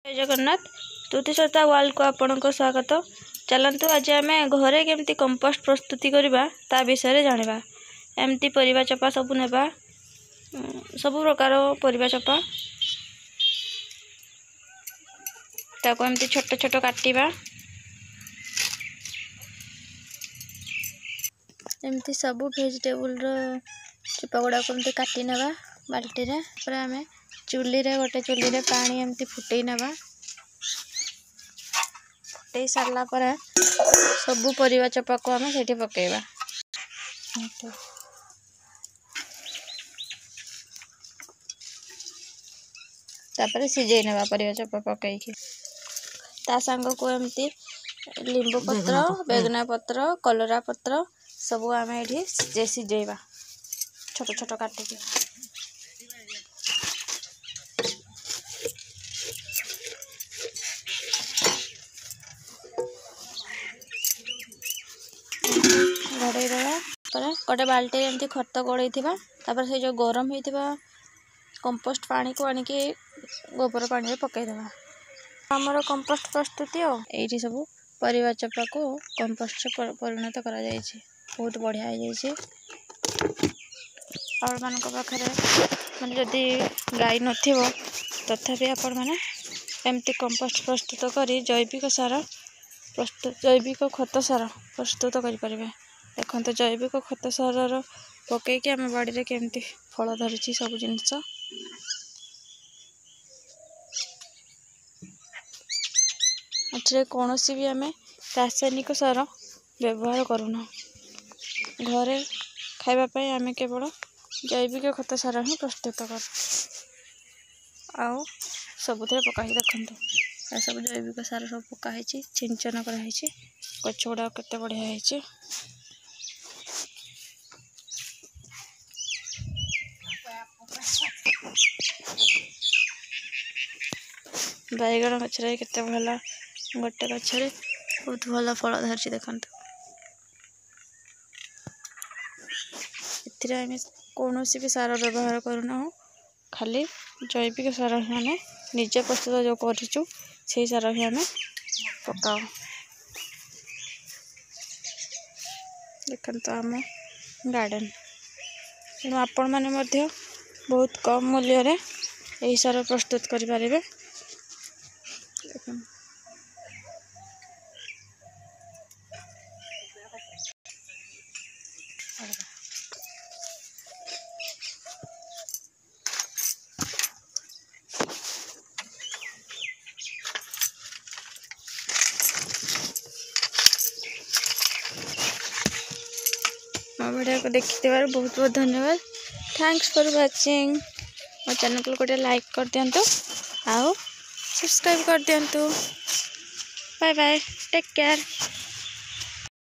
जय जगन्नाथ तुतिश्रोता वर्ल्ड को आपन को स्वागत। चलतु आज आम घरे केमती कंपोस्ट प्रस्तुति करवा ता विषय जाना। एमती परिबा चपा सब नेबा सब प्रकार परिबा चपा ताको एमती छोट छोट काटिबा। एमती सब वेजिटेबल रो चोपा गुड़ा को एमती काटी नेबा बाल्टी रे। पर आमे चुली रे गोटे चुली रे पानी एमती फुटई नेबा। फुटई सारला पर सब परिबा चोपा को आमे सेठी पकेइबा। तापर सिझेई नेबा परिबा चोपा पकई के। ता संग को एमती लींबू पत्र बेगना पत्र कलरा पत्र सब आमे एठी सिझेइबा छोट छोट काटी के। घड़े देवा गोटे बाल्टी एमती खत गोड़े से जो गरम होता कंपोस्ट पानी को आनिके गोबर पानी पकईदेवा। आमर कंपोस्ट प्रस्तुति ये सब परिवा चोपा को कंपोस्ट परिणत करा जायछि। बहुत बढ़िया हो आपण मान पाखे मैं जदि गाई नथिबो तथापि आपण मैंने एमती कंपोस्ट प्रस्तुत करी जैविक सार जैविक खत सार प्रस्तुत करें। देखते जैविक खत सार पकईकि आम बाड़ी रे केमती फल धरी सब जिनस। एठे कौन भी आम रासायनिक सार व्यवहार करूना। घरे खाइबापी आम केवल जैविक खत सार ही प्रस्तुत कर सबुथे पकाई। देखते सब जैविक सार सब पकाई सिंचन कराई गछ गुड़ा केते बढ़िया है। बैगण गचरे केते भला गोटे गचरे बहुत भल फल धरछि। देखंतु एथिरे आमे कोनोसी भी सार व्यवहार करूना खाली जैविक सार ही आमे निजे प्रस्तुत जो करिछु से सार ही आमे पकाओ। देखंतु आम गार्डन तेणु आपण मैंने बहुत कम मूल्य रे यही सार प्रस्तुत करें। मो वीडियो को देखते बहुत बहुत धन्यवाद। Thanks for watching. मो चैनल को गोटे लाइक कर दिंतु आउ सब्सक्राइब कर दिंतु। Bye bye take care.